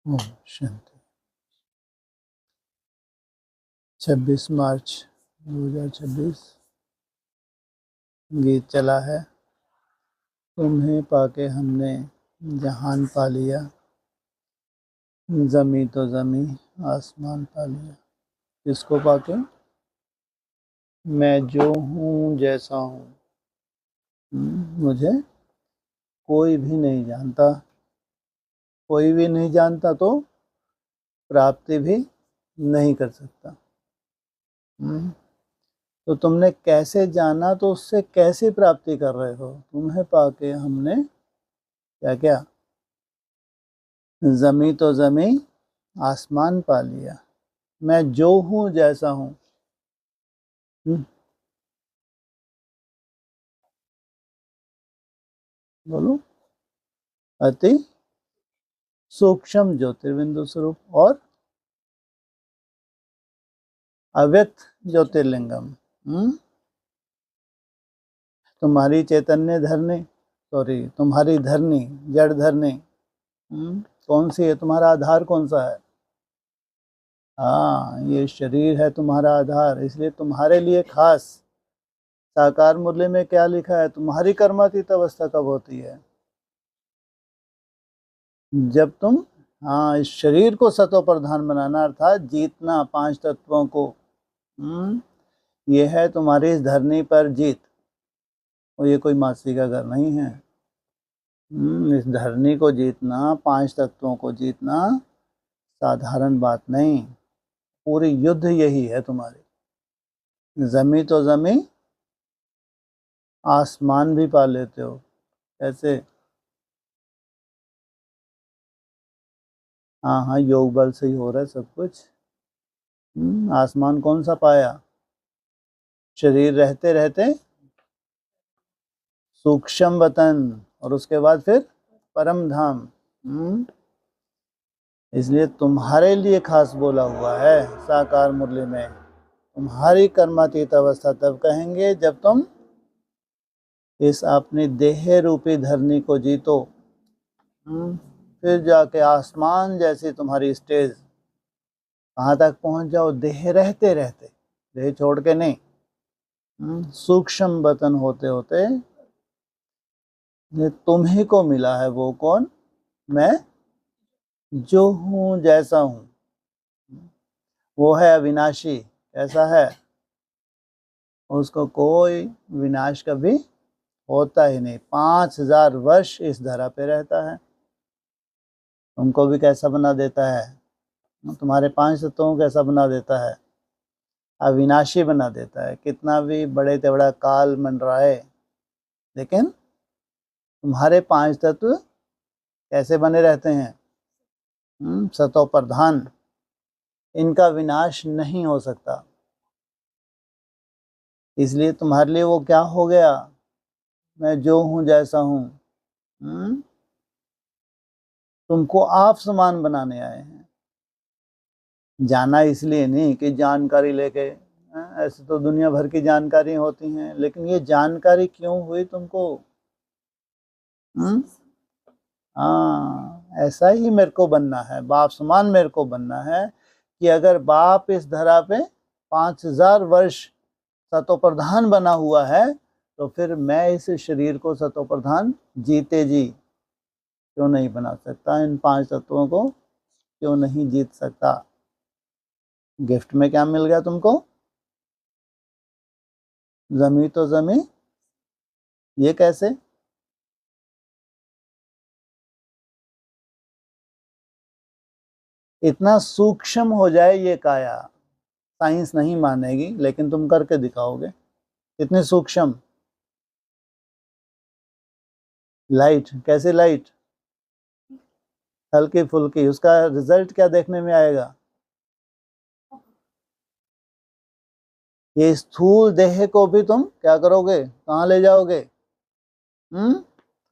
ओम शांति। 26 मार्च 2026 गीत चला है। तुम्हें पाके हमने जहान पा लिया, जमी तो जमी आसमान पा लिया। किसको पाके? मैं जो हूँ जैसा हूँ, मुझे कोई भी नहीं जानता। कोई भी नहीं जानता तो प्राप्ति भी नहीं कर सकता। तो तुमने कैसे जाना, तो उससे कैसे प्राप्ति कर रहे हो? तुम्हें पाके हमने क्या क्या? जमी तो जमी आसमान पा लिया। मैं जो हूँ जैसा हूँ। बोलो। अति सूक्ष्म ज्योतिर्बिंदु स्वरूप और अव्यक्त ज्योतिर्लिंगम। तुम्हारी चैतन्य धरनी, तुम्हारी धरनी, जड़ धरनी कौन सी है? तुम्हारा आधार कौन सा है? हाँ, ये शरीर है तुम्हारा आधार। इसलिए तुम्हारे लिए खास साकार मुरली में क्या लिखा है? तुम्हारी कर्मातीत अवस्था कब होती है? जब तुम इस शरीर को सतो प्रधान बनाना, अर्थात जीतना 5 तत्वों को। ये है तुम्हारी इस धरनी पर जीत। और ये कोई मासी का घर नहीं है। इस धरनी को जीतना, 5 तत्वों को जीतना साधारण बात नहीं। पूरी युद्ध यही है तुम्हारी। जमी तो जमी आसमान भी पा लेते हो। कैसे? हाँ, योग बल से ही हो रहा है सब कुछ। आसमान कौन सा पाया? शरीर रहते रहते सूक्ष्म वतन, और उसके बाद फिर परम धाम। इसलिए तुम्हारे लिए खास बोला हुआ है साकार मुरली में। तुम्हारी कर्मातीत अवस्था तब कहेंगे जब तुम इस अपनी देह रूपी धरनी को जीतो। फिर जाके आसमान जैसी तुम्हारी स्टेज कहाँ तक पहुंच जाओ? देह रहते रहते, देह छोड़ के नहीं। सूक्ष्म वतन होते होते तुम्ही को मिला है। वो कौन? मैं जो हूँ जैसा हूँ। वो है अविनाशी। कैसा है? उसको कोई विनाश कभी होता ही नहीं। 5000 वर्ष इस धरा पे रहता है। तुमको भी कैसा बना देता है? तुम्हारे 5 तत्वों को कैसा बना देता है? अविनाशी बना देता है। कितना भी बड़े तेवड़ा काल मंडराए, लेकिन तुम्हारे 5 तत्व कैसे बने रहते हैं? सतो प्रधान। इनका विनाश नहीं हो सकता। इसलिए तुम्हारे लिए वो क्या हो गया? मैं जो हूँ जैसा हूँ। तुमको आप समान बनाने आए हैं। जाना इसलिए नहीं कि जानकारी लेके, ऐसे तो दुनिया भर की जानकारी होती हैं, लेकिन ये जानकारी क्यों हुई तुमको? ऐसा ही मेरे को बनना है, बाप समान मेरे को बनना है। कि अगर बाप इस धरा पे 5000 वर्ष सतो प्रधान बना हुआ है, तो फिर मैं इस शरीर को सतो प्रधान जीते जी क्यों नहीं बना सकता? इन 5 तत्वों को क्यों नहीं जीत सकता? गिफ्ट में क्या मिल गया तुमको? जमी तो जमी। ये कैसे? इतना सूक्ष्म हो जाए ये काया, साइंस नहीं मानेगी, लेकिन तुम करके दिखाओगे। इतने सूक्ष्म। लाइट कैसे? लाइट हल्की फुल्की, उसका रिजल्ट क्या देखने में आएगा? ये स्थूल देह को भी तुम क्या करोगे? कहाँ ले जाओगे?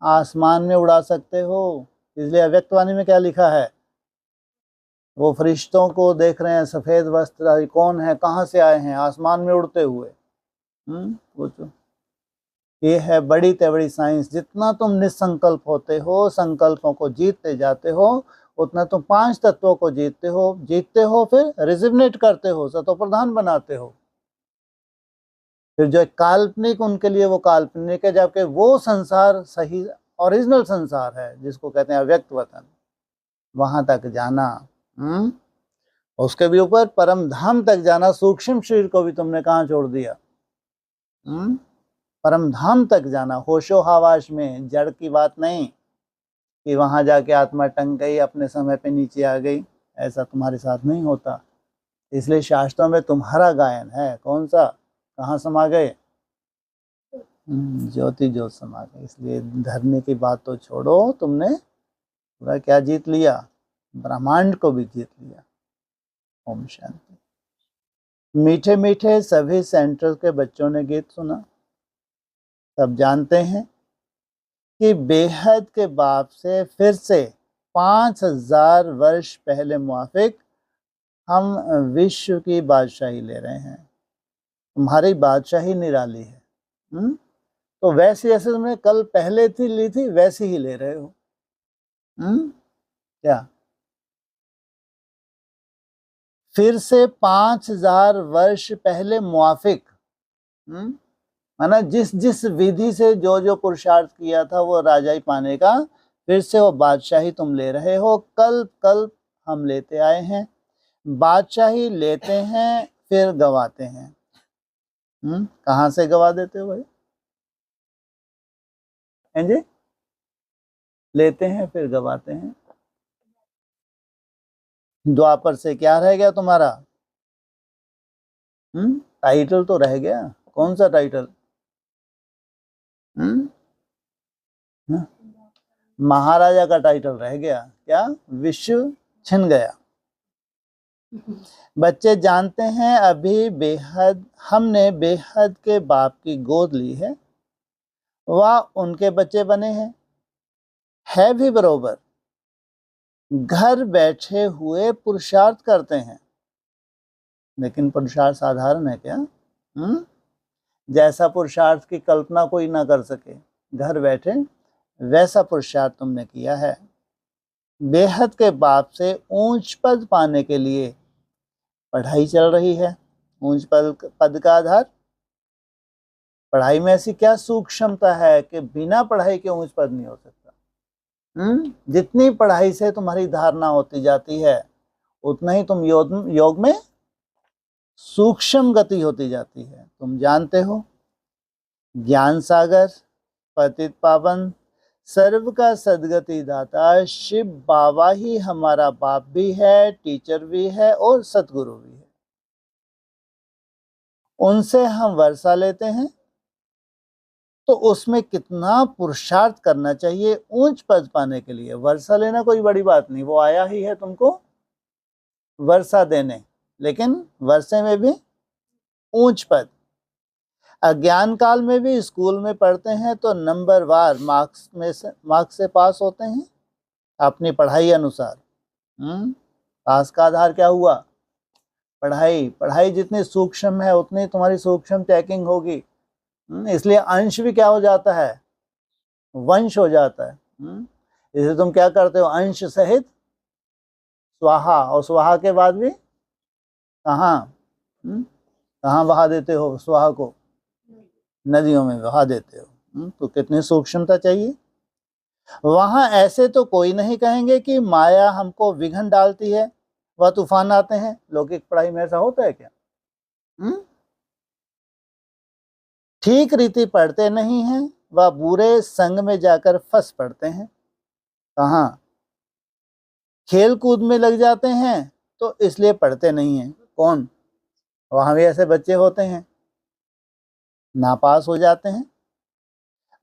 आसमान में उड़ा सकते हो। इसलिए अव्यक्तवाणी में क्या लिखा है? वो फरिश्तों को देख रहे हैं, सफेद वस्त्र, कौन है, कहाँ से आए हैं? आसमान में उड़ते हुए। पूछो। ये है बड़ी तेबड़ी साइंस। जितना तुम निसंकल्प होते हो, संकल्पों को जीतते जाते हो, उतना तुम 5 तत्वों को जीतते हो, फिर रिजिग्नेट करते हो, सतो प्रधान बनाते हो। फिर जो काल्पनिक, उनके लिए वो काल्पनिक है, जबकि वो संसार सही ओरिजिनल संसार है, जिसको कहते हैं अव्यक्त वतन, वहां तक जाना। उसके भी ऊपर परम धाम तक जाना। सूक्ष्म शरीर को भी तुमने कहाँ छोड़ दिया? परम धाम तक जाना, होशो हवास में, जड़ की बात नहीं कि वहां जाके आत्मा टंग गई, अपने समय पे नीचे आ गई, ऐसा तुम्हारे साथ नहीं होता। इसलिए शास्त्रों में तुम्हारा गायन है, कौन सा, कहाँ समा गए? ज्योति ज्योत समा गए। इसलिए धरने की बात तो छोड़ो, तुमने पूरा क्या जीत लिया? ब्रह्मांड को भी जीत लिया। ओम शांति। मीठे मीठे सभी सेंटर के बच्चों ने गीत सुना। सब जानते हैं कि बेहद के बाप से फिर से 5000 वर्ष पहले मुआफिक हम विश्व की बादशाही ले रहे हैं। तुम्हारी बादशाही निराली है। तो वैसी जैसे तुमने कल पहले थी ली थी, वैसी ही ले रहे हो। क्या फिर से 5000 वर्ष पहले मुआफिक, माना जिस जिस विधि से जो जो पुरुषार्थ किया था वो राजाई पाने का, फिर से वो बादशाही तुम ले रहे हो। कल कल हम लेते आए हैं, बादशाही लेते हैं फिर गवाते हैं। कहाँ से गवा देते हो भाई? जी, लेते हैं फिर गवाते हैं। द्वापर से क्या रह गया तुम्हारा? टाइटल तो रह गया। कौन सा टाइटल? महाराजा का टाइटल रह गया। क्या? विश्व छिन गया। बच्चे जानते हैं अभी बेहद, हमने बेहद के बाप की गोद ली है, वह उनके बच्चे बने हैं, है भी बरोबर। घर बैठे हुए पुरुषार्थ करते हैं, लेकिन पुरुषार्थ साधारण है क्या? जैसा पुरुषार्थ की कल्पना कोई ना कर सके, घर बैठे वैसा पुरुषार्थ तुमने किया है। बेहद के बाप से ऊंच पद पाने के लिए पढ़ाई चल रही है। ऊंच पद का आधार, पढ़ाई में ऐसी क्या सूक्ष्मता है कि बिना पढ़ाई के ऊंच पद नहीं हो सकता। जितनी पढ़ाई से तुम्हारी धारणा होती जाती है, उतना ही तुम योग में सूक्ष्म गति होती जाती है। तुम जानते हो, ज्ञान सागर, पतित पावन, सर्व का सदगति दाता शिव बाबा ही हमारा बाप भी है, टीचर भी है और सतगुरु भी है। उनसे हम वर्षा लेते हैं, तो उसमें कितना पुरुषार्थ करना चाहिए ऊंच पद पाने के लिए। वर्षा लेना कोई बड़ी बात नहीं, वो आया ही है तुमको वर्षा देने, लेकिन वर्षे में भी ऊंच पद। अज्ञान काल में भी स्कूल में पढ़ते हैं तो नंबर वार मार्क्स से पास होते हैं अपनी पढ़ाई अनुसार। पास का आधार क्या हुआ? पढ़ाई। पढ़ाई जितनी सूक्ष्म है उतनी तुम्हारी सूक्ष्म चेकिंग होगी। इसलिए अंश भी क्या हो जाता है? वंश हो जाता है। इसलिए तुम क्या करते हो? अंश सहित स्वाहा, और स्वाहा के बाद भी कहाँ कहाँ बहा देते हो स्वाहा को? नदियों में बहा देते हो। तो कितनी सूक्ष्मता चाहिए वहां। ऐसे तो कोई नहीं कहेंगे कि माया हमको विघ्न डालती है, वह तूफान आते हैं। लौकिक पढ़ाई में ऐसा होता है क्या? ठीक रीति पढ़ते नहीं हैं, वह बुरे संग में जाकर फंस पड़ते हैं। कहाँ? खेल कूद में लग जाते हैं तो इसलिए पढ़ते नहीं हैं। कौन? वहां भी ऐसे बच्चे होते हैं, नापास हो जाते हैं।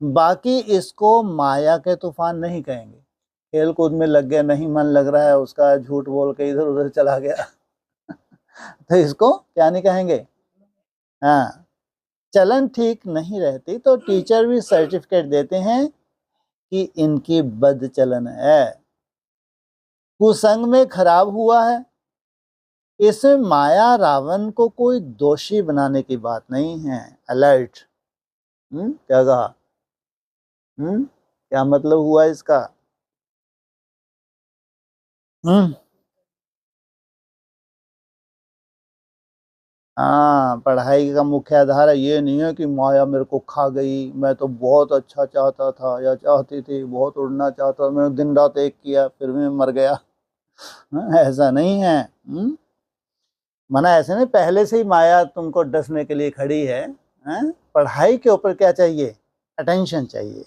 बाकी इसको माया के तूफान नहीं कहेंगे। खेल कूद में लग गया, नहीं मन लग रहा है उसका, झूठ बोल के इधर उधर चला गया तो इसको क्या नहीं कहेंगे? हाँ, चलन ठीक नहीं रहती तो टीचर भी सर्टिफिकेट देते हैं कि इनकी बद चलन है, कुसंग में खराब हुआ है। इसमें माया रावण को कोई दोषी बनाने की बात नहीं है। अलर्ट। क्या कहा? क्या मतलब हुआ इसका? हम्म। हाँ, पढ़ाई का मुख्य आधार है। ये नहीं है कि माया मेरे को खा गई, मैं तो बहुत अच्छा चाहता था या चाहती थी, बहुत उड़ना चाहता था, मैंने दिन रात एक किया फिर भी मैं मर गया। हाँ, ऐसा नहीं है। माना ऐसे नहीं पहले से ही माया तुमको डसने के लिए खड़ी है। पढ़ाई के ऊपर क्या चाहिए? अटेंशन चाहिए।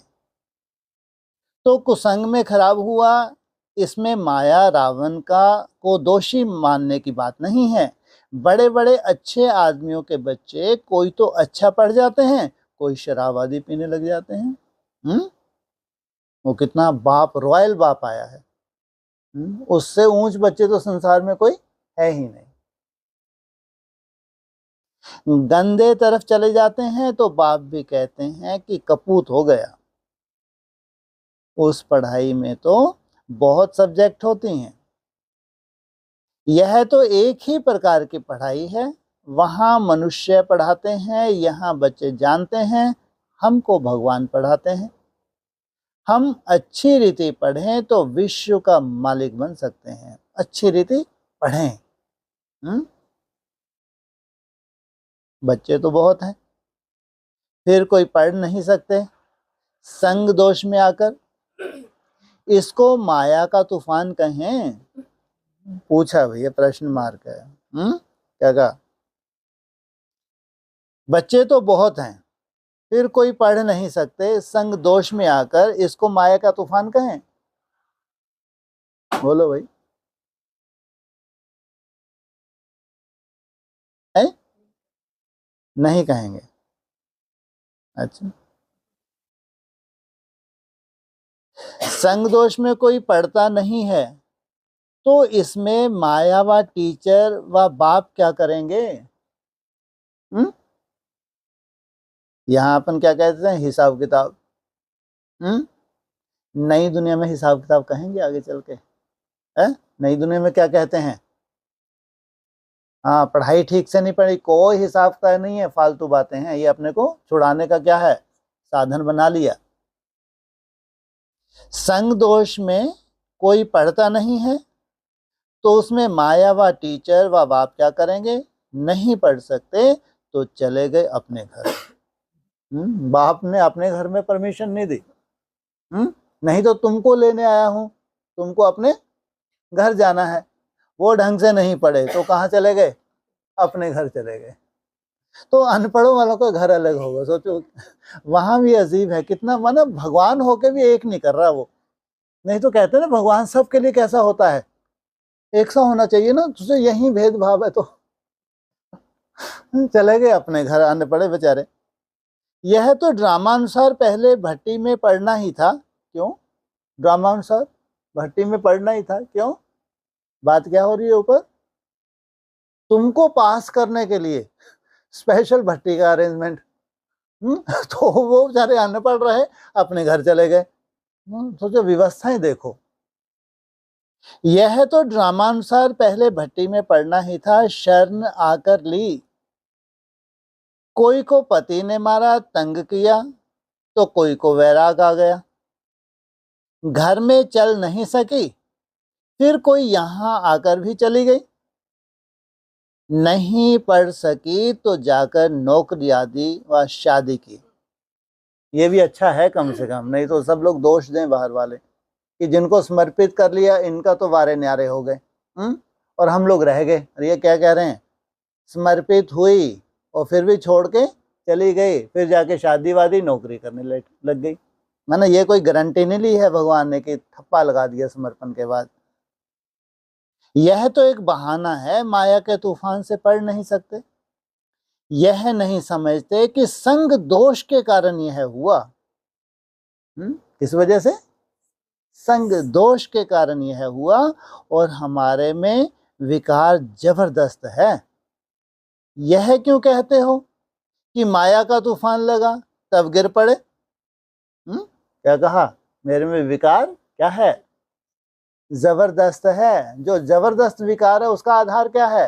तो कुसंग में खराब हुआ, इसमें माया रावण का को दोषी मानने की बात नहीं है। बड़े बड़े अच्छे आदमियों के बच्चे कोई तो अच्छा पढ़ जाते हैं, कोई शराब आदि पीने लग जाते हैं। वो कितना बाप, रॉयल बाप आया है। उससे ऊंच बच्चे तो संसार में कोई है ही नहीं। गंदे तरफ चले जाते हैं तो बाप भी कहते हैं कि कपूत हो गया। उस पढ़ाई में तो बहुत सब्जेक्ट होती हैं। यह तो एक ही प्रकार की पढ़ाई है। वहां मनुष्य पढ़ाते हैं, यहाँ बच्चे जानते हैं, हमको भगवान पढ़ाते हैं। हम अच्छी रीति पढ़ें तो विश्व का मालिक बन सकते हैं। अच्छी रीति पढ़ें। बच्चे तो बहुत हैं, फिर कोई पढ़ नहीं सकते संग दोष में आकर। इसको माया का तूफान कहें? पूछा भैया, प्रश्न मार्क है। क्या कहा? बच्चे तो बहुत हैं, फिर कोई पढ़ नहीं सकते संग दोष में आकर, इसको माया का तूफान कहें? बोलो भाई। है? नहीं कहेंगे। अच्छा, संग दोष में कोई पढ़ता नहीं है तो इसमें माया व टीचर व बाप क्या करेंगे? यहाँ अपन क्या कहते हैं? हिसाब किताब। नई दुनिया में हिसाब किताब कहेंगे आगे चल के। है? नई दुनिया में क्या कहते हैं? हाँ, पढ़ाई ठीक से नहीं पढ़ी, कोई हिसाब किताब नहीं है, फालतू बातें हैं, ये अपने को छुड़ाने का क्या है? साधन बना लिया। संग दोष में कोई पढ़ता नहीं है तो उसमें माया व टीचर व बाप क्या करेंगे? नहीं पढ़ सकते तो चले गए अपने घर। बाप ने अपने घर में परमिशन नहीं दी। नहीं तो तुमको लेने आया हूं, तुमको अपने घर जाना है, वो ढंग से नहीं पढ़े तो कहाँ चले गए? अपने घर चले गए। तो अनपढ़ों वालों का घर अलग होगा, सोचो। वहां भी अजीब है कितना, माना भगवान होके भी एक नहीं कर रहा वो। नहीं तो कहते ना भगवान सबके लिए कैसा होता है? एक सा होना चाहिए ना, तुझे यही भेदभाव है तो चले गए अपने घर, अनपढ़े बेचारे। यह तो ड्रामानुसार पहले भट्टी में पढ़ना ही था। क्यों? ड्रामानुसार भट्टी में पढ़ना ही था, क्यों? बात क्या हो रही है ऊपर? तुमको पास करने के लिए स्पेशल भट्टी का अरेंजमेंट। तो वो बेचारे अनपढ़ रहे, अपने घर चले गए। सोचो, व्यवस्थाएं देखो। यह तो ड्रामानुसार पहले भट्टी में पढ़ना ही था, शरण आकर ली। कोई को पति ने मारा, तंग किया, तो कोई को वैराग आ गया। घर में चल नहीं सकी, फिर कोई यहां आकर भी चली गई। नहीं पढ़ सकी तो जाकर नौकरी आदि व शादी की। ये भी अच्छा है कम से कम, नहीं तो सब लोग दोष दें बाहर वाले कि जिनको समर्पित कर लिया इनका तो वारे न्यारे हो गए, और हम लोग रह गए। अरे ये क्या कह रहे हैं? समर्पित हुई और फिर भी छोड़ के चली गई, फिर जाके शादी वादी नौकरी करने लग गई। मैंने ये कोई गारंटी नहीं ली है भगवान ने कि थप्पा लगा दिया समर्पण के बाद। यह तो एक बहाना है, माया के तूफान से पढ़ नहीं सकते। यह नहीं समझते कि संग दोष के कारण यह हुआ। किस वजह से? संग दोष के कारण यह हुआ, और हमारे में विकार जबरदस्त है। यह क्यों कहते हो कि माया का तूफान लगा तब गिर पड़े? क्या कहा? मेरे में विकार क्या है? जबरदस्त है। जो जबरदस्त विकार है उसका आधार क्या है?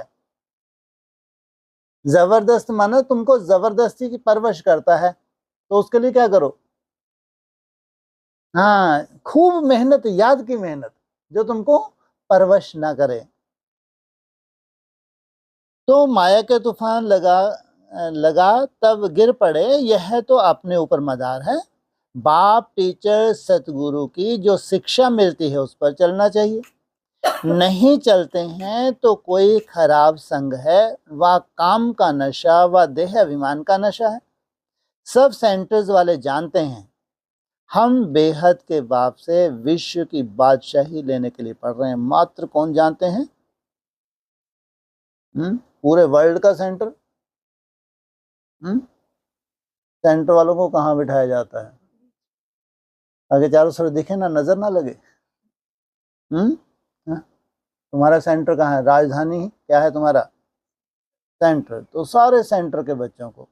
जबरदस्त मानो तुमको जबरदस्ती की परवरिश करता है, तो उसके लिए क्या करो? हाँ, खूब मेहनत, याद की मेहनत, जो तुमको परवश ना करे। तो माया के तूफान लगा तब गिर पड़े, यह तो अपने ऊपर मदार है। बाप, टीचर, सतगुरु की जो शिक्षा मिलती है उस पर चलना चाहिए। नहीं चलते हैं तो कोई खराब संग है, व काम का नशा व देह अभिमान का नशा है। सब सेंटर्स वाले जानते हैं हम बेहद के बाप से विश्व की बादशाही लेने के लिए पढ़ रहे हैं। मात्र कौन जानते हैं? पूरे वर्ल्ड का सेंटर। सेंटर वालों को कहाँ बिठाया जाता है? आगे चारों तरफ दिखे ना, नजर ना लगे। तुम्हारा सेंटर कहाँ है? राजधानी क्या है तुम्हारा सेंटर? तो सारे सेंटर के बच्चों को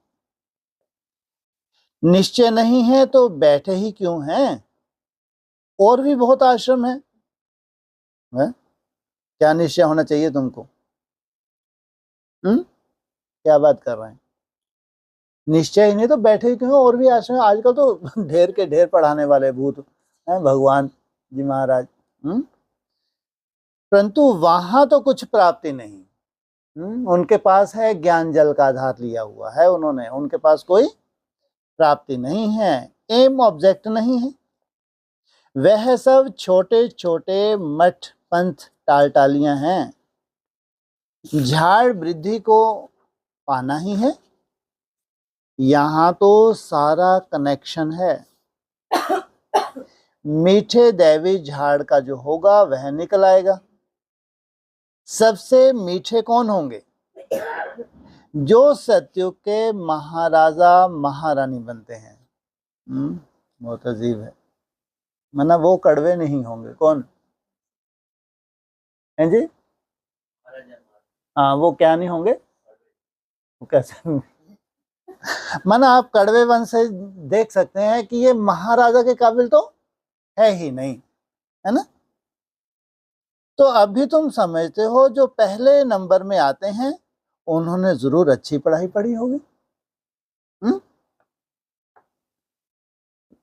निश्चय नहीं है तो बैठे ही क्यों हैं? और भी बहुत आश्रम है। क्या निश्चय होना चाहिए तुमको? क्या बात कर रहे हैं? निश्चय ही नहीं तो बैठे ही क्यों? और भी आश्रम। आजकल तो ढेर के ढेर पढ़ाने वाले भूत हैं भगवान जी महाराज। परंतु वहां तो कुछ प्राप्ति नहीं। उनके पास है ज्ञान जल का आधार लिया हुआ है उन्होंने, उनके पास कोई प्राप्ति नहीं है, एम ऑब्जेक्ट नहीं है। वह सब छोटे छोटे मठ पंथ टालटालियां हैं। झाड़ वृद्धि को पाना ही है। यहाँ तो सारा कनेक्शन है। मीठे दैवी झाड़ का जो होगा वह निकल आएगा। सबसे मीठे कौन होंगे? जो सतयुग के महाराजा महारानी बनते हैं। बहुत अजीब है, मना वो कड़वे नहीं होंगे। कौन है जी? हाँ, वो क्या नहीं होंगे? वो कैसे? मना आप कड़वे वंश से देख सकते हैं कि ये महाराजा के काबिल तो है ही नहीं, है ना? तो अभी तुम समझते हो जो पहले नंबर में आते हैं उन्होंने जरूर अच्छी पढ़ाई पढ़ी होगी।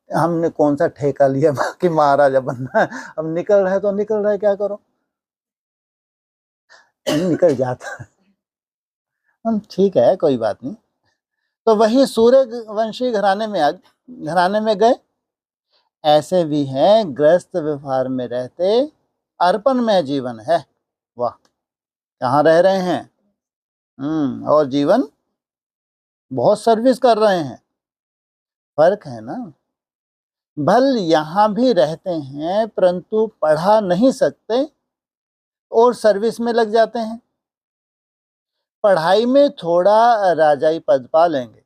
हमने कौन सा ठेका लिया कि महाराजा बनना है? अब निकल रहे तो निकल रहे, क्या करो, निकल जाता है। हम ठीक है, कोई बात नहीं। तो वही सूर्यवंशी घराने में गए। ऐसे भी हैं ग्रस्त व्यवहार में रहते, अर्पण में जीवन है। वाह, कहाँ रह रहे हैं? और जीवन बहुत सर्विस कर रहे हैं। फर्क है ना। भल यहाँ भी रहते हैं परंतु पढ़ा नहीं सकते और सर्विस में लग जाते हैं। पढ़ाई में थोड़ा राजाई पद पा लेंगे।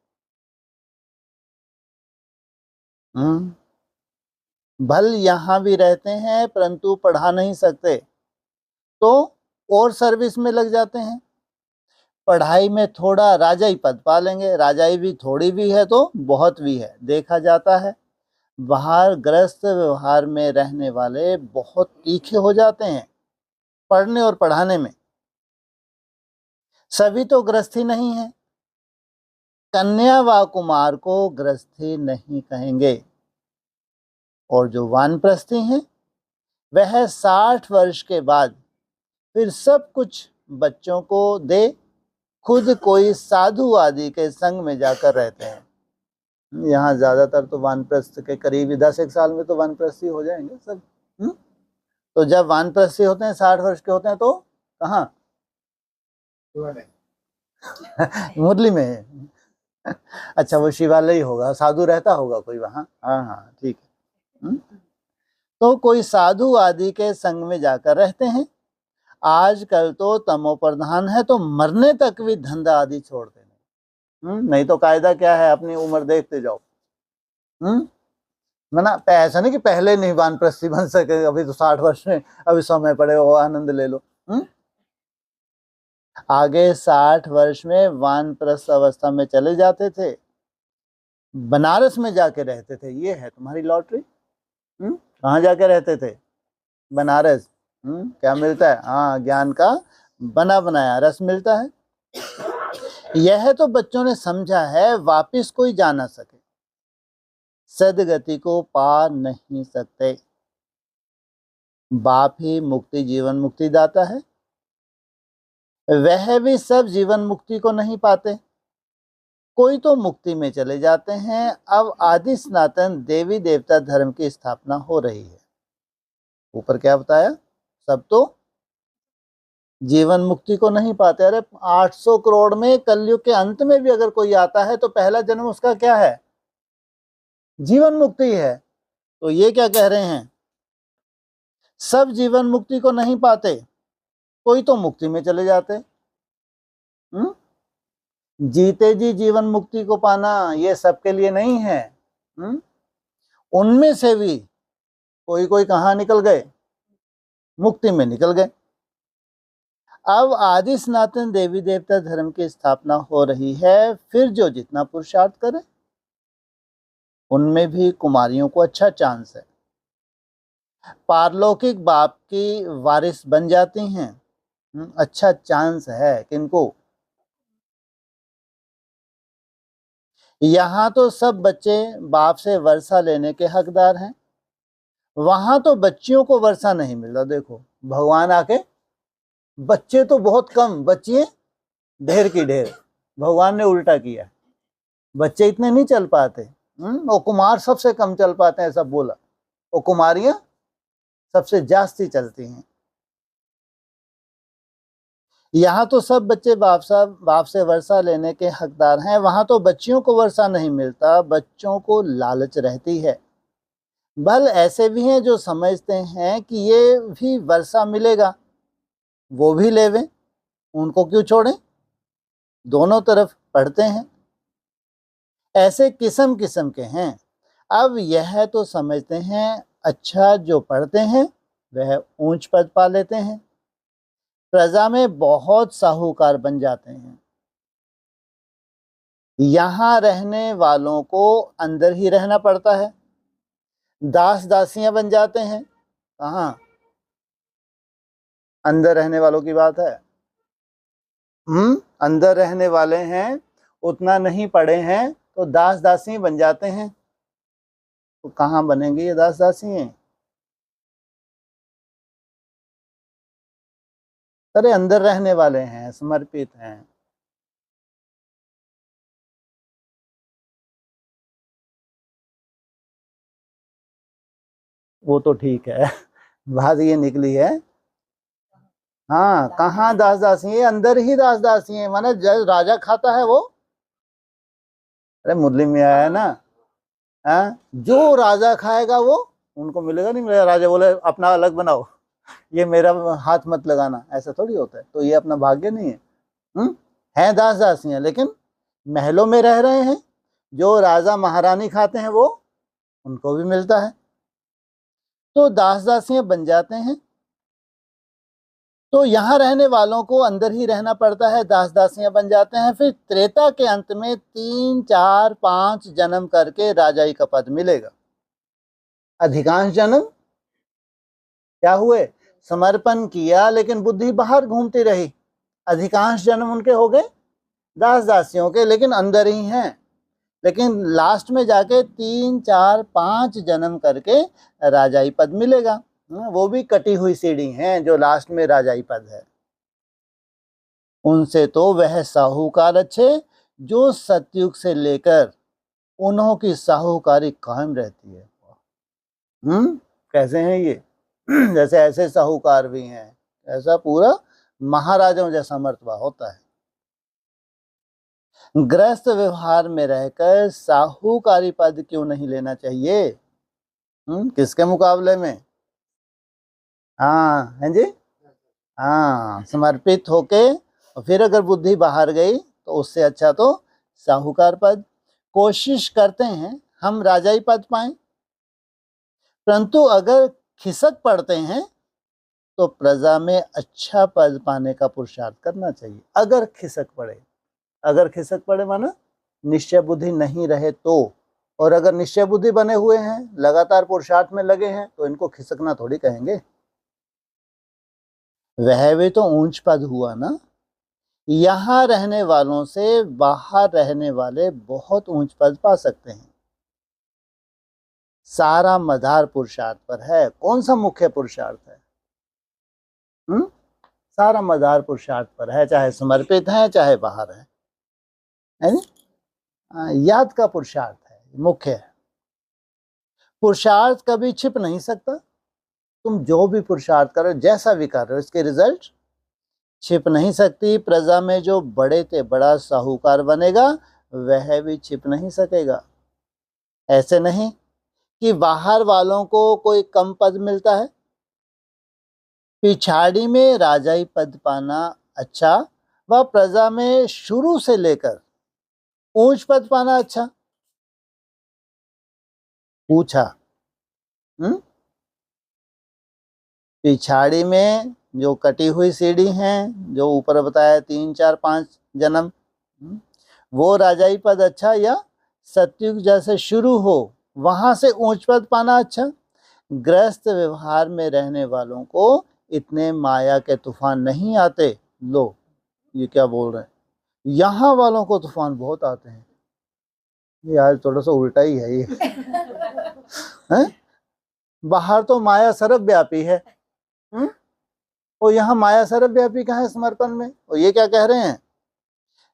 भल यहाँ भी रहते हैं परंतु पढ़ा नहीं सकते तो और सर्विस में लग जाते हैं। पढ़ाई में थोड़ा राजाई पद पा लेंगे। राजाई भी थोड़ी भी है तो बहुत भी है। देखा जाता है बाहर ग्रस्त व्यवहार में रहने वाले बहुत तीखे हो जाते हैं पढ़ने और पढ़ाने में। सभी तो गृहस्थी नहीं है। कन्या व कुमार को गृहस्थी नहीं कहेंगे। और जो वानप्रस्थी हैं वह 60 वर्ष के बाद फिर सब कुछ बच्चों को दे खुद कोई साधु आदि के संग में जाकर रहते हैं। यहाँ ज्यादातर तो वानप्रस्थ के करीब 10 साल में तो वानप्रस्थी हो जाएंगे सब। तो जब वानप्रस्थी होते हैं 60 वर्ष के होते हैं तो कहाँ? मुरली में। अच्छा, वो शिवालय होगा, साधु रहता होगा कोई वहाँ। हाँ ठीक है। तो कोई साधु आदि के संग में जाकर रहते हैं। आजकल तो तमो प्रधान है तो मरने तक भी धंधा आदि छोड़ते नहीं। नहीं तो कायदा क्या है, अपनी उम्र देखते जाओ। मना ऐसा नहीं कि पहले नहीं वानप्रस्थी बन सके, अभी तो 60 वर्ष में अभी समय पड़े हो, आनंद ले लो। आगे 60 वर्ष में वानप्रस्थ अवस्था में चले जाते थे, बनारस में जाके रहते थे। ये है तुम्हारी लॉटरी। कहाँ जाके रहते थे? बनारस। क्या मिलता है? हाँ, ज्ञान का बना बनाया रस मिलता है। यह तो बच्चों ने समझा है, वापिस कोई जा ना सके, सदगति को पा नहीं सकते। बाप ही मुक्ति जीवन मुक्ति दाता है। वह भी सब जीवन मुक्ति को नहीं पाते, कोई तो मुक्ति में चले जाते हैं। अब आदि सनातन देवी देवता धर्म की स्थापना हो रही है। ऊपर क्या बताया, सब तो जीवन मुक्ति को नहीं पाते। अरे 800 करोड़ में कलयुग के अंत में भी अगर कोई आता है तो पहला जन्म उसका क्या है, जीवन मुक्ति है। तो ये क्या कह रहे हैं, सब जीवन मुक्ति को नहीं पाते, कोई तो मुक्ति में चले जाते। जीते जी जीवन मुक्ति को पाना ये सबके लिए नहीं है। उनमें से भी कोई कोई कहाँ निकल गए, मुक्ति में निकल गए। अब आदि सनातन देवी देवता धर्म की स्थापना हो रही है। फिर जो जितना पुरुषार्थ करे उनमें भी कुमारियों को अच्छा चांस है, पारलौकिक बाप की वारिस बन जाती हैं। अच्छा चांस है किनको, यहाँ तो सब बच्चे बाप से वर्षा लेने के हकदार हैं, वहां तो बच्चियों को वर्षा नहीं मिल रहा। देखो भगवान आके, बच्चे तो बहुत कम, बच्चियां ढेर की ढेर। भगवान ने उल्टा किया, बच्चे इतने नहीं चल पाते, और कुमार सबसे कम चल पाते हैं, ऐसा बोला। और कुमारियां सबसे जास्ती चलती हैं। यहाँ तो सब बच्चे बाप से वर्षा लेने के हकदार हैं, वहां तो बच्चियों को वर्षा नहीं मिलता, बच्चों को लालच रहती है। बल ऐसे भी हैं जो समझते हैं कि ये भी वर्षा मिलेगा, वो भी लेवें, उनको क्यों छोड़ें, दोनों तरफ पढ़ते हैं। ऐसे किस्म किस्म के हैं। अब यह तो समझते हैं अच्छा जो पढ़ते हैं वह ऊंच पद पा लेते हैं, प्रजा में बहुत साहूकार बन जाते हैं। यहाँ रहने वालों को अंदर ही रहना पड़ता है, दास दासियां बन जाते हैं। कहाँ, अंदर रहने वालों की बात है। अंदर रहने वाले हैं, उतना नहीं पढ़े हैं तो दास दासी बन जाते हैं। तो कहाँ बनेंगे ये दास दासी हैं? अरे अंदर रहने वाले हैं, समर्पित हैं। वो तो ठीक है, बात ये निकली है। हाँ, कहाँ दास दासी है, अंदर ही दास दासी है, माने राजा खाता है वो। अरे मुरली में आया ना, हाँ, जो राजा खाएगा वो उनको मिलेगा, नहीं मिलेगा। राजा बोले अपना अलग बनाओ, ये मेरा हाथ मत लगाना, ऐसा थोड़ी होता है। तो ये अपना भाग्य नहीं है। हैं दास दासियां, लेकिन महलों में रह रहे हैं, जो राजा महारानी खाते हैं वो उनको भी मिलता है। तो दास दासियां बन जाते हैं। तो यहाँ रहने वालों को अंदर ही रहना पड़ता है, दास दासियां बन जाते हैं। फिर त्रेता के अंत में 3 4 5 जन्म करके राजाई का पद मिलेगा। अधिकांश जन्म क्या हुए, समर्पण किया लेकिन बुद्धि बाहर घूमती रही। अधिकांश जन्म उनके हो गए दास दासियों के, लेकिन अंदर ही हैं। लेकिन लास्ट में जाके 3 4 5 जन्म करके राजाई पद मिलेगा। वो भी कटी हुई सीढ़ी हैं जो लास्ट में राजाई पद है। उनसे तो वह साहूकार अच्छे जो सतयुग से लेकर उन्हों की साहूकारी कायम रहती है। कैसे हैं ये? जैसे ऐसे साहूकार भी हैं, ऐसा पूरा महाराजाओं जैसा मर्तबा होता है। गृहस्थ व्यवहार में रहकर साहूकारी पद क्यों नहीं लेना चाहिए? किसके मुकाबले में? हाँ है जी, हाँ, समर्पित होके। और फिर अगर बुद्धि बाहर गई तो उससे अच्छा तो साहूकार पद। कोशिश करते हैं हम राजाई पद पाएं, परंतु अगर खिसक पड़ते हैं तो प्रजा में अच्छा पद पाने का पुरुषार्थ करना चाहिए। अगर खिसक पड़े, अगर खिसक पड़े माना निश्चय बुद्धि नहीं रहे तो। और अगर निश्चय बुद्धि बने हुए हैं, लगातार पुरुषार्थ में लगे हैं, तो इनको खिसकना थोड़ी कहेंगे। वह भी तो ऊंच पद हुआ ना। यहाँ रहने वालों से बाहर रहने वाले बहुत ऊंच पद पा सकते हैं। सारा मदार पुरुषार्थ पर है। कौन सा मुख्य पुरुषार्थ है? सारा मदार पुरुषार्थ पर है, चाहे समर्पित है चाहे बाहर है ना? याद का पुरुषार्थ है, मुख्य है। पुरुषार्थ कभी छिप नहीं सकता। तुम जो भी पुरुषार्थ करो, जैसा भी कर रहे हो, इसके रिजल्ट छिप नहीं सकती। प्रजा में जो बड़े से बड़ा साहूकार बनेगा वह भी छिप नहीं सकेगा। ऐसे नहीं कि बाहर वालों को कोई कम पद मिलता है। पिछाड़ी में राजाई पद पाना अच्छा, व प्रजा में शुरू से लेकर ऊंच पद पाना अच्छा? पूछा। पिछाड़ी में जो कटी हुई सीढ़ी हैं, जो ऊपर बताया 3 4 5 जन्म, वो राजाई पद अच्छा, या सतयुग जैसे शुरू हो वहां से ऊंच पद पाना अच्छा? ग्रस्त व्यवहार में रहने वालों को इतने माया के तूफान नहीं आते। लो, ये क्या बोल रहे हैं? यहाँ वालों को तूफान बहुत आते हैं। ये आज थोड़ा सा उल्टा ही है ये है? बाहर तो माया सर्वव्यापी है, और यहाँ माया सर्वव्यापी कहाँ है समर्पण में? और ये क्या कह रहे हैं?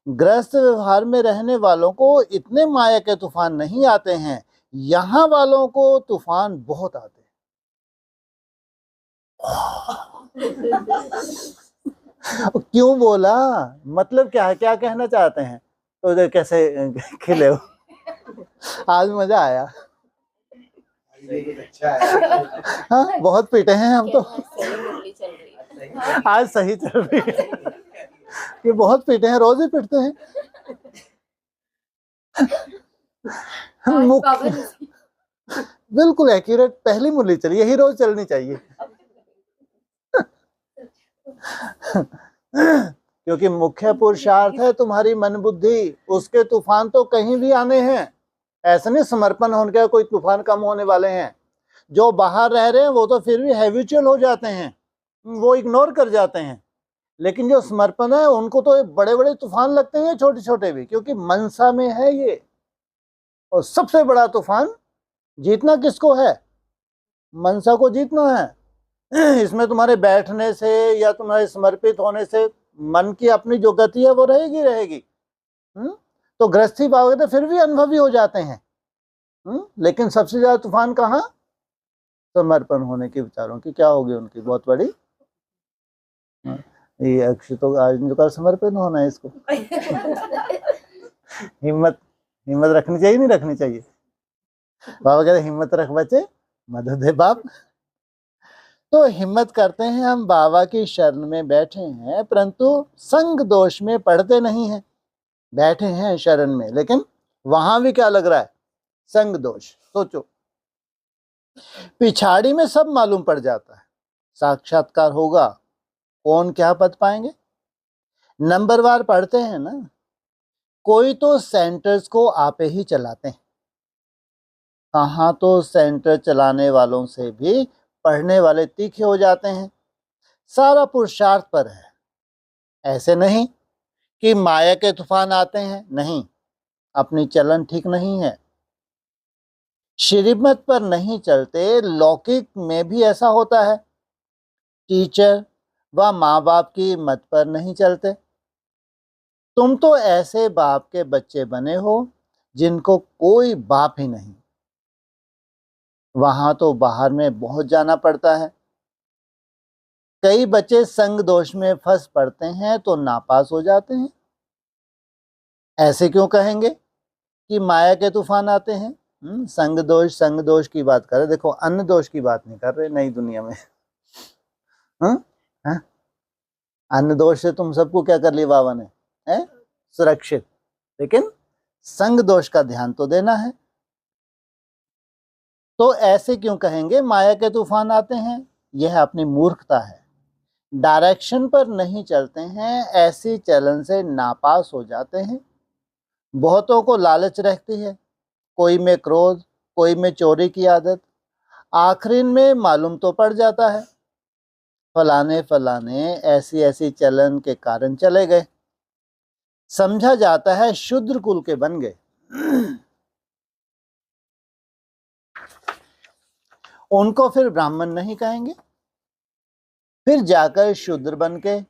ग्रस्त व्यवहार में रहने वालों को इतने माया के तूफान नहीं आते हैं, यहाँ वालों को तूफान बहुत आते हैं। क्यों बोला? मतलब क्या है, क्या कहना चाहते हैं? तो इधर कैसे खिले हो? आज मजा आया। हाँ, बहुत पीटे हैं हम तो। आज सही चल रही है। ये बहुत पीटे हैं, रोज ही पीटते हैं। बिल्कुल एक्यूरेट पहली मुरली चली, यही रोज चलनी चाहिए। क्योंकि मुख्य पुरुषार्थ है तुम्हारी मन बुद्धि, उसके तूफान तो कहीं भी आने हैं। ऐसा नहीं समर्पण होने का कोई तूफान कम होने वाले हैं। जो बाहर रह रहे हैं वो तो फिर भी हैबिचुअल हो जाते हैं, वो इग्नोर कर जाते हैं। लेकिन जो समर्पण है उनको तो बड़े बड़े तूफान लगते हैं, छोटे छोटे भी, क्योंकि मनसा में है ये। और सबसे बड़ा तूफान जीतना किसको है? मनसा को जीतना है। इसमें तुम्हारे बैठने से या तुम्हारे समर्पित होने से मन की अपनी जो गति है वो रहेगी रहेगी। तो गृहस्थी भाव तो फिर भी अनुभवी हो जाते हैं। लेकिन सबसे ज्यादा तूफान कहाँ? समर्पण होने के विचारों की क्या होगी उनकी बहुत बड़ी। ये अक्षय तो आज कल समर्पण होना है इसको। हिम्मत रखनी चाहिए, नहीं रखनी चाहिए? बाबा कहते हिम्मत रख बच्चे, मदद है बाप। तो हिम्मत करते हैं, हम बाबा की शरण में बैठे हैं, परंतु संग दोष में पढ़ते नहीं हैं। बैठे हैं शरण में, लेकिन वहां भी क्या लग रहा है? संग दोष। सोचो, पिछाड़ी में सब मालूम पड़ जाता है। साक्षात्कार होगा, कौन क्या पद पाएंगे, नंबरवार पढ़ते हैं ना। कोई तो सेंटर्स को आपे ही चलाते हैं। कहाँ तो सेंटर चलाने वालों से भी पढ़ने वाले तीखे हो जाते हैं। सारा पुरुषार्थ पर है। ऐसे नहीं कि माया के तूफान आते हैं, नहीं, अपनी चलन ठीक नहीं है, श्रीमत पर नहीं चलते। लौकिक में भी ऐसा होता है, टीचर व माँ बाप की मत पर नहीं चलते। तुम तो ऐसे बाप के बच्चे बने हो जिनको कोई बाप ही नहीं। वहां तो बाहर में बहुत जाना पड़ता है। कई बच्चे संग दोष में फंस पड़ते हैं तो नापास हो जाते हैं। ऐसे क्यों कहेंगे कि माया के तूफान आते हैं? संग दोष की बात कर रहे, देखो अन्न दोष की बात नहीं कर रहे नई दुनिया में। अन्न दोष से तुम सबको क्या कर लिया बाबा ने? है सुरक्षित। लेकिन संग दोष का ध्यान तो देना है। तो ऐसे क्यों कहेंगे माया के तूफान आते हैं? यह अपनी मूर्खता है। डायरेक्शन पर नहीं चलते हैं, ऐसी चलन से नापास हो जाते हैं। बहुतों को लालच रहती है, कोई में क्रोध, कोई में चोरी की आदत। आखिरी में मालूम तो पड़ जाता है, फलाने ऐसी ऐसी चलन के कारण चले गए। समझा जाता है शूद्र कुल के बन गए। उनको फिर ब्राह्मण नहीं कहेंगे, फिर जाकर शूद्र बन के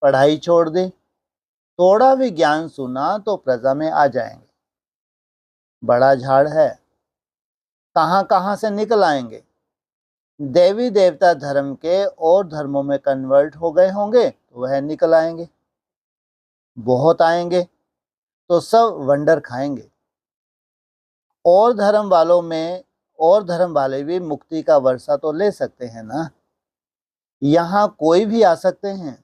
पढ़ाई छोड़ दे, थोड़ा भी ज्ञान सुना तो प्रजा में आ जाएंगे। बड़ा झाड़ है, कहां कहां से निकल आएंगे। देवी देवता धर्म के और धर्मों में कन्वर्ट हो गए होंगे तो वह निकल आएंगे। बहुत आएंगे तो सब वंडर खाएंगे। और धर्म वाले भी मुक्ति का वर्षा तो ले सकते हैं ना। यहाँ कोई भी आ सकते हैं।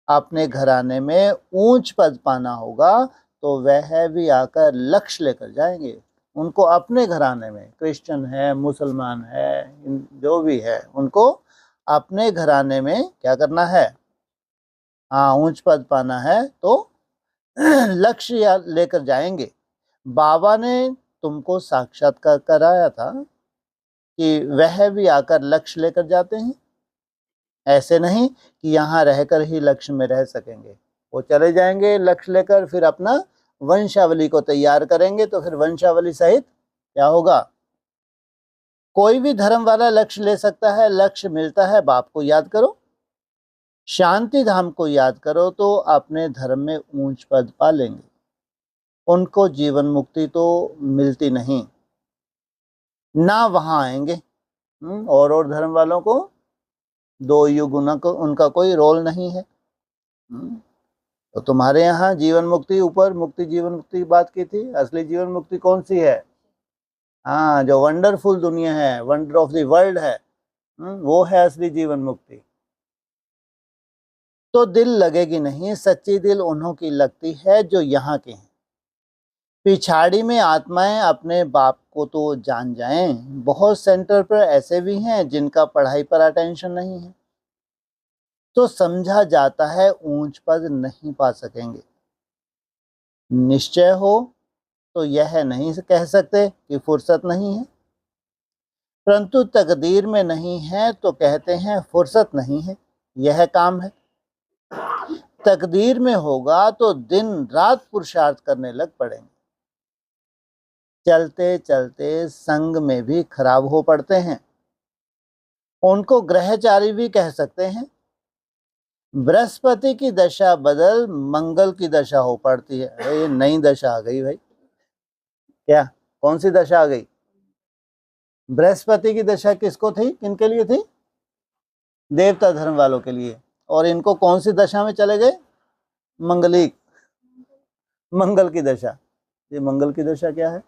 अपने घराने में ऊंच पद पाना होगा तो वह भी आकर लक्ष्य लेकर जाएंगे। उनको अपने घराने में, क्रिश्चियन है, मुसलमान है, जो भी है, उनको अपने घराने में क्या करना है? हाँ, ऊंच पद पाना है तो लक्ष्य लेकर जाएंगे। बाबा ने तुमको साक्षात्कार कराया था कि वह भी आकर लक्ष्य लेकर जाते हैं। ऐसे नहीं कि यहाँ रहकर ही लक्ष्य में रह सकेंगे। वो चले जाएंगे लक्ष्य लेकर, फिर अपना वंशावली को तैयार करेंगे तो फिर वंशावली सहित क्या होगा? कोई भी धर्म वाला लक्ष्य ले सकता है। लक्ष्य मिलता है, बाप को याद करो, शांति धाम को याद करो तो अपने धर्म में ऊंच पद पा लेंगे। उनको जीवन मुक्ति तो मिलती नहीं ना, वहां आएंगे। और धर्म वालों को दो युग उनका कोई रोल नहीं है। तो तुम्हारे यहाँ जीवन मुक्ति, ऊपर मुक्ति जीवन मुक्ति की बात की थी। असली जीवन मुक्ति कौन सी है? हाँ, जो वंडरफुल दुनिया है, वंडर ऑफ द वर्ल्ड है, वो है असली जीवन मुक्ति। तो दिल लगेगी नहीं। सच्ची दिल उन्हों की लगती है जो यहाँ के हैं। पिछाड़ी में आत्माएं अपने बाप को तो जान जाएं। बहुत सेंटर पर ऐसे भी हैं जिनका पढ़ाई पर अटेंशन नहीं है, तो समझा जाता है ऊंच पद नहीं पा सकेंगे। निश्चय हो तो यह नहीं कह सकते कि फुर्सत नहीं है, परंतु तकदीर में नहीं है तो कहते हैं फुर्सत नहीं है, यह काम है। तकदीर में होगा तो दिन रात पुरुषार्थ करने लग पड़ेंगे। चलते चलते संग में भी खराब हो पड़ते हैं। उनको ग्रहचारी भी कह सकते हैं। बृहस्पति की दशा बदल मंगल की दशा हो पड़ती है। अरे ये नई दशा आ गई भाई। क्या, कौन सी दशा आ गई? बृहस्पति की दशा किसको थी, किनके लिए थी? देवता धर्म वालों के लिए। और इनको कौन सी दशा में चले गए? मंगलिक, मंगल की दशा। ये मंगल की दशा क्या है?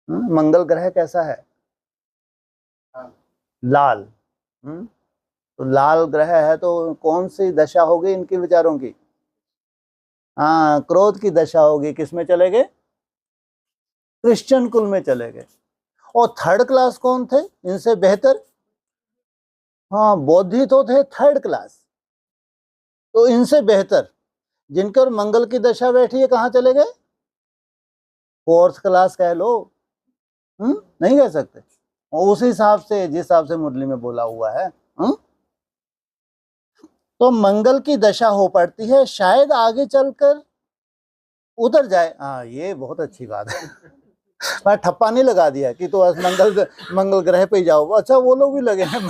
मंगल ग्रह कैसा है? लाल। तो लाल ग्रह है तो कौन सी दशा होगी इनके विचारों की? हाँ, क्रोध की दशा होगी। किसमें चले गए? क्रिश्चियन कुल में चले गए। और थर्ड क्लास कौन थे इनसे बेहतर? हाँ, बौद्धि तो थे थर्ड क्लास, तो इनसे बेहतर जिनके और मंगल की दशा बैठी है कहाँ चले गए? फोर्थ क्लास कह लो। नहीं कह सकते। उस हिसाब से, जिस हिसाब से मुरली में बोला हुआ है। तो मंगल की दशा हो पड़ती है, शायद आगे चलकर उतर जाए। हाँ, ये बहुत अच्छी बात है। मैं ठप्पा नहीं लगा दिया कि तो मंगल ग्रह पे ही जाओ। अच्छा, वो लोग भी लगे हैं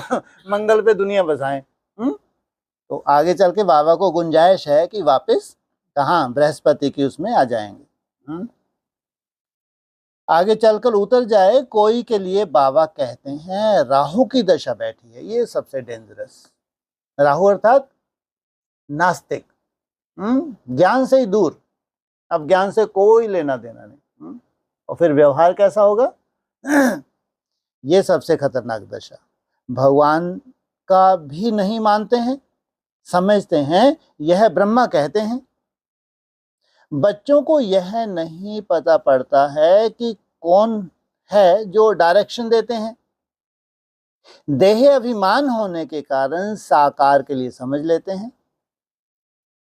मंगल पे दुनिया बसाएं। तो आगे चल के बाबा को गुंजाइश है कि वापस कहाँ? बृहस्पति की उसमें आ जाएंगे। आगे चलकर उतर जाए। कोई के लिए बाबा कहते हैं राहु की दशा बैठी है, ये सबसे डेंजरस। राहु अर्थात नास्तिक, ज्ञान से ही दूर। अब ज्ञान से कोई लेना देना नहीं। और फिर व्यवहार कैसा होगा? ये सबसे खतरनाक दशा। भगवान का भी नहीं मानते हैं, समझते हैं यह ब्रह्मा कहते हैं। बच्चों को यह नहीं पता पड़ता है कि कौन है जो डायरेक्शन देते हैं। देह अभिमान होने के कारण साकार के लिए समझ लेते हैं।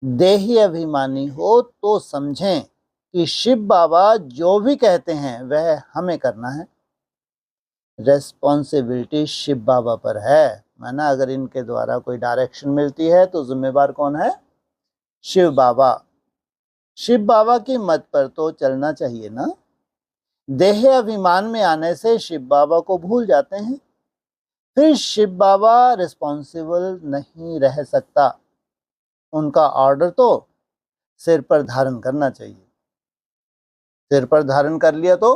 देही अभिमानी हो तो समझें कि शिव बाबा जो भी कहते हैं वह हमें करना है। रेस्पॉन्सिबिलिटी शिव बाबा पर है। माना अगर इनके द्वारा कोई डायरेक्शन मिलती है तो जिम्मेवार कौन है? शिव बाबा। शिव बाबा की मत पर तो चलना चाहिए ना। देह अभिमान में आने से शिव बाबा को भूल जाते हैं, फिर शिव बाबा रिस्पॉन्सिबल नहीं रह सकता। उनका ऑर्डर तो सिर पर धारण करना चाहिए। सिर पर धारण कर लिया तो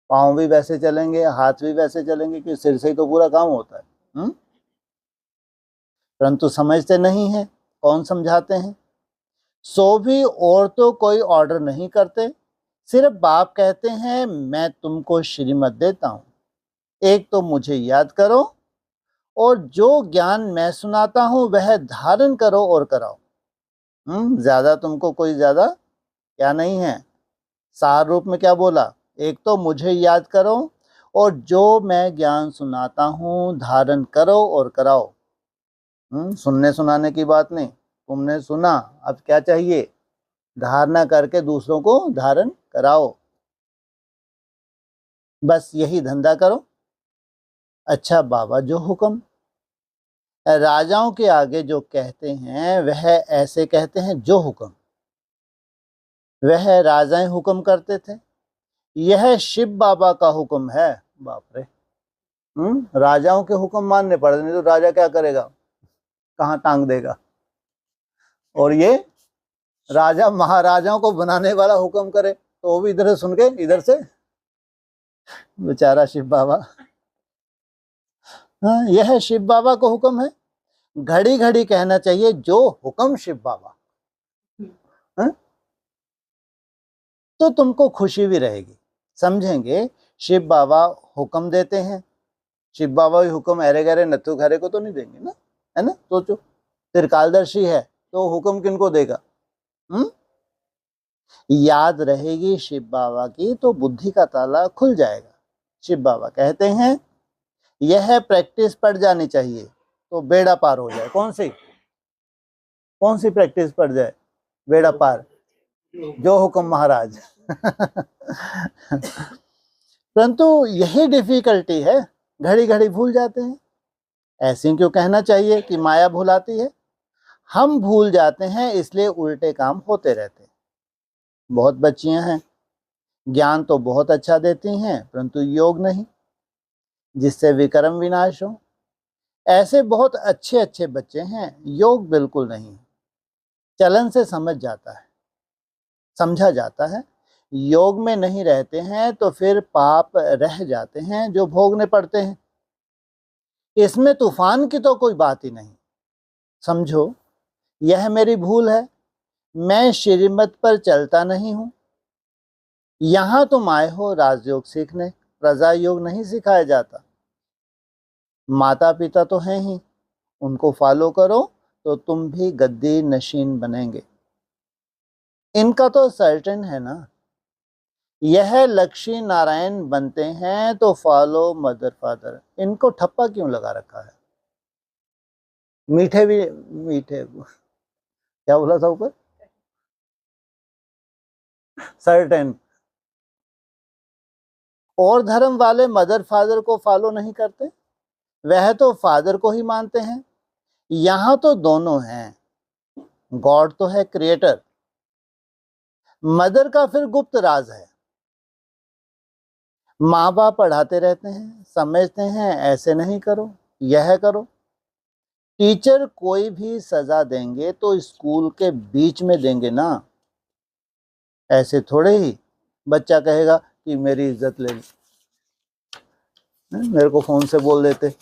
पांव भी वैसे चलेंगे, हाथ भी वैसे चलेंगे, कि सिर से ही तो पूरा काम होता है। परंतु समझते नहीं है। कौन समझाते हैं? सो भी और तो कोई ऑर्डर नहीं करते, सिर्फ बाप कहते हैं मैं तुमको श्रीमत देता हूं, एक तो मुझे याद करो और जो ज्ञान मैं सुनाता हूं वह धारण करो और कराओ। ज्यादा तुमको कोई ज्यादा क्या नहीं है। सार रूप में क्या बोला? एक तो मुझे याद करो और जो मैं ज्ञान सुनाता हूं धारण करो और कराओ। सुनने सुनाने की बात नहीं, तुमने सुना, अब क्या चाहिए? धारणा करके दूसरों को धारण कराओ। बस यही धंधा करो। अच्छा बाबा जो हुक्म, राजाओं के आगे जो कहते हैं वह ऐसे कहते हैं जो हुक्म। वह राजाएं हुक्म करते थे, यह शिव बाबा का हुक्म है। बाप रे, राजाओं के हुक्म मानने पड़ते, नहीं तो राजा क्या करेगा, कहाँ टांग देगा। और ये राजा महाराजाओं को बनाने वाला हुक्म करे तो वो भी इधर से सुन के इधर से, बेचारा शिव बाबा। हाँ, यह शिव बाबा का हुक्म है। घड़ी घड़ी कहना चाहिए जो हुक्म शिव बाबा। हाँ? तो तुमको खुशी भी रहेगी, समझेंगे शिव बाबा हुक्म देते हैं। शिव बाबा भी हुक्म अरे गरे नथु खरे को तो नहीं देंगे ना, है ना? सोचो, त्रिकालदर्शी है तो हुक्म किनको देगा? याद रहेगी शिव बाबा की तो बुद्धि का ताला खुल जाएगा। शिव बाबा कहते हैं यह प्रैक्टिस पड़ जानी चाहिए तो बेड़ा पार हो जाए। कौन सी प्रैक्टिस पड़ जाए? बेड़ा पार, जो हुक्म महाराज। परंतु यही डिफिकल्टी है, घड़ी घड़ी भूल जाते हैं। ऐसे क्यों कहना चाहिए कि माया भुलाती है? हम भूल जाते हैं इसलिए उल्टे काम होते रहते हैं। बहुत बच्चियां हैं, ज्ञान तो बहुत अच्छा देती हैं परंतु योग नहीं, जिससे विक्रम विनाश हो। ऐसे बहुत अच्छे अच्छे बच्चे हैं, योग बिल्कुल नहीं। चलन से समझा जाता है, योग में नहीं रहते हैं तो फिर पाप रह जाते हैं जो भोगने पड़ते हैं। इसमें तूफान की तो कोई बात ही नहीं। समझो, यह मेरी भूल है, मैं श्रीमत पर चलता नहीं हूं। यहां तुम आए हो राजयोग सीखने, प्रजा योग नहीं सिखाया जाता। माता पिता तो हैं ही, उनको फॉलो करो तो तुम भी गद्दी नशीन बनेंगे। इनका तो सर्टेन है ना। यह लक्ष्मी नारायण बनते हैं तो फॉलो मदर फादर। इनको ठप्पा क्यों लगा रखा है? मीठे क्या बोला था ऊपर? सर्टेन। और धर्म वाले मदर फादर को फॉलो नहीं करते, वह तो फादर को ही मानते हैं। यहां तो दोनों हैं, गॉड तो है क्रिएटर, मदर का फिर गुप्त राज है। माँ बाप पढ़ाते रहते हैं, समझते हैं ऐसे नहीं करो, यह करो। टीचर कोई भी सजा देंगे तो स्कूल के बीच में देंगे ना, ऐसे थोड़े ही बच्चा कहेगा कि मेरी इज्जत ले ली, मेरे को फोन से बोल देते,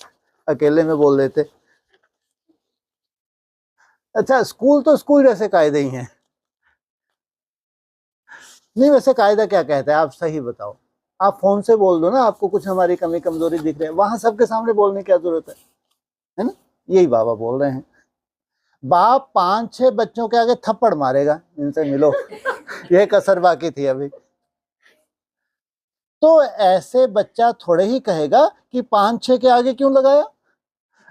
अकेले में बोल देते। अच्छा, स्कूल तो स्कूल जैसे कायदे ही हैं। नहीं, वैसे कायदा क्या कहता है आप सही बताओ। आप फोन से बोल दो ना, आपको कुछ हमारी कमी कमजोरी दिख रही है, वहां सबके सामने बोलने की क्या जरूरत है ना? यही बाबा बोल रहे हैं। बाप 5-6 बच्चों के आगे थप्पड़ मारेगा, इनसे मिलो। यह कसर बाकी थी अभी। तो ऐसे बच्चा थोड़े ही कहेगा कि 5-6 के आगे क्यों लगाया,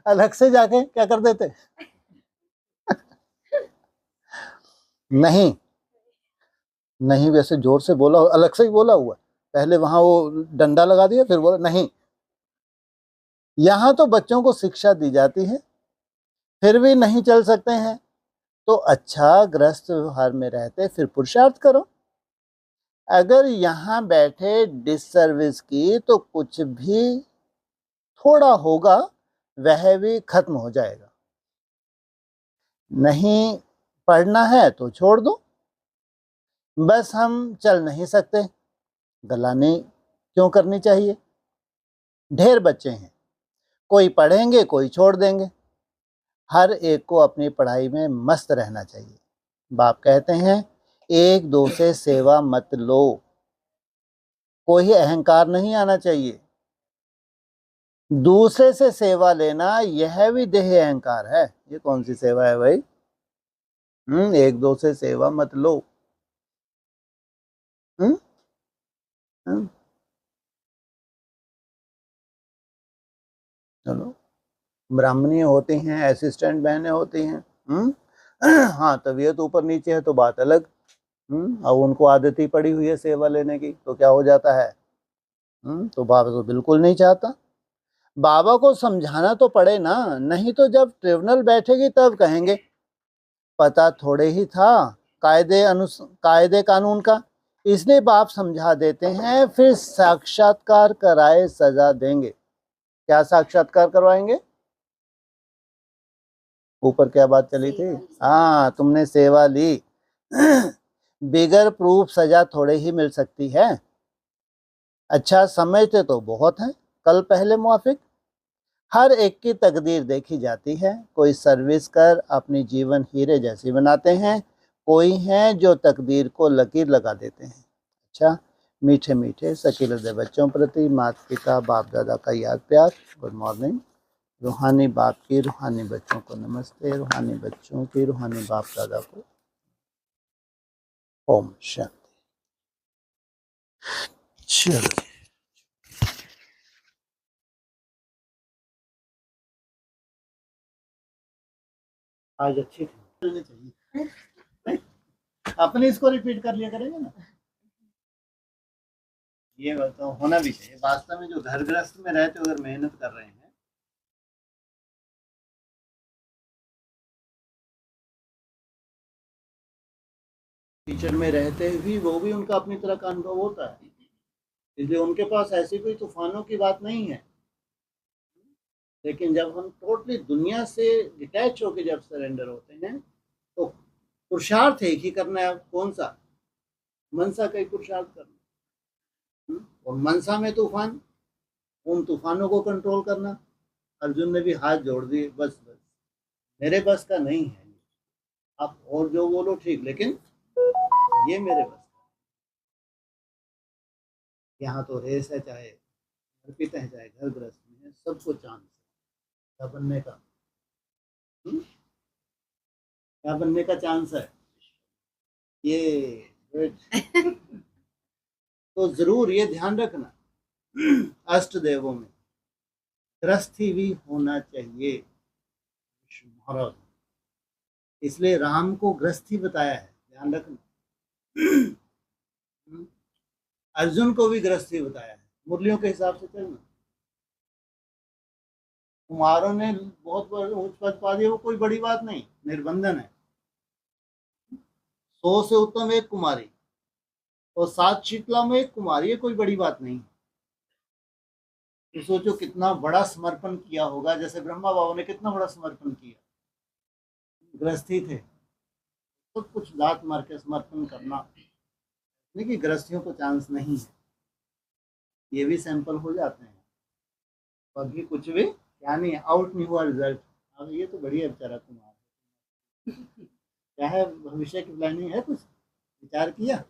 अलग से जाके क्या कर देते। नहीं, वैसे जोर से बोला, अलग से ही बोला हुआ। पहले वहां वो डंडा लगा दिया, फिर बोला नहीं। यहां तो बच्चों को शिक्षा दी जाती है, फिर भी नहीं चल सकते हैं तो अच्छा ग्रस्त व्यवहार में रहते फिर पुरुषार्थ करो। अगर यहाँ बैठे डिससर्विस की तो कुछ भी थोड़ा होगा वह भी खत्म हो जाएगा। नहीं पढ़ना है तो छोड़ दो, बस हम चल नहीं सकते, गलानी क्यों करनी चाहिए? ढेर बच्चे हैं, कोई पढ़ेंगे कोई छोड़ देंगे, हर एक को अपनी पढ़ाई में मस्त रहना चाहिए। बाप कहते हैं एक दो से सेवा मत लो, कोई अहंकार नहीं आना चाहिए। दूसरे से सेवा लेना यह भी देह अहंकार है। ये कौन सी सेवा है भाई? एक दो से सेवा मत लो। हम्म हम्म, चलो, ब्राह्मणी होती हैं, असिस्टेंट बहनें होती हैं, हाँ तबीयत ऊपर नीचे है तो बात अलग। अब उनको आदत ही पड़ी हुई है सेवा लेने की, तो क्या हो जाता है? तो बाबा तो बिल्कुल नहीं चाहता। बाबा को समझाना तो पड़े ना, नहीं तो जब ट्रिब्यूनल बैठेगी तब कहेंगे पता थोड़े ही था कायदे कानून का, इसलिए बाप समझा देते हैं, फिर साक्षात्कार कराए सजा देंगे। क्या साक्षात्कार करवाएंगे? ऊपर क्या बात चली थी? हाँ, तुमने सेवा ली, बिगर प्रूफ सजा थोड़े ही मिल सकती है। अच्छा समझते तो बहुत हैं, कल पहले मुआफिक। हर एक की तकदीर देखी जाती है, कोई सर्विस कर अपनी जीवन हीरे जैसी बनाते हैं, कोई हैं जो तकदीर को लकीर लगा देते हैं। अच्छा, मीठे मीठे सकीलदे बच्चों प्रति माता पिता बाप दादा का याद प्यार। Good morning. रूहानी बाप की रूहानी बच्चों को नमस्ते, रूहानी बच्चों की रूहानी बाप दादा को ओम शांति। चलो आज अच्छी थी चाहिए, अपने इसको रिपीट कर लिया करेंगे ना। ये तो होना भी चाहिए वास्तव में, जो घर गृहस्थ में रहते अगर मेहनत कर रहे हैं। टीचर में रहते भी वो भी उनका अपनी तरह का अनुभव होता है, इसलिए उनके पास ऐसी कोई तूफानों की बात नहीं है। लेकिन जब हम टोटली दुनिया से डिटैच होकर जब सरेंडर होते हैं तो पुरुषार्थ एक ही करना है। कौन सा? मनसा का ही पुरुषार्थ करना। और मनसा में तूफान, उन तूफानों को कंट्रोल करना। अर्जुन ने भी हाथ जोड़ दिए, बस बस मेरे बस का नहीं है, आप और जो बोलो ठीक, लेकिन ये मेरे बस का। यहाँ तो रेस है, चाहे अर्पित है चाहे घर गृहस्थ में है, सबको चांस है क्या बनने का। क्या बनने का चांस है ये। तो जरूर ये ध्यान रखना, अष्ट देवों में गृहस्थी भी होना चाहिए महाराज, इसलिए राम को गृहस्थी बताया है, ध्यान रखना। अर्जुन को भी गृहस्थी बताया है, मुरलियों के हिसाब से चलना। कुमारों ने बहुत उच्च पद पा दिया, वो कोई बड़ी बात नहीं, निर्बंधन है। 100 से उत्तम एक कुमारी और 7 शीतला में एक कुमारी, ये कोई बड़ी बात नहीं। तो सोचो कितना बड़ा समर्पण किया होगा, जैसे ब्रह्मा बाबा ने कितना बड़ा समर्पण किया, गृहस्थी थे, सब कुछ लात मार के समर्पण करना। देखिए गृहस्थियों को चांस नहीं है, ये भी सैंपल हो जाते हैं, अभी कुछ भी क्या नहीं, आउट नहीं हुआ रिजल्ट। अब ये तो बढ़िया बेचारा कुमार, क्या है भविष्य की प्लानिंग है, कुछ विचार किया?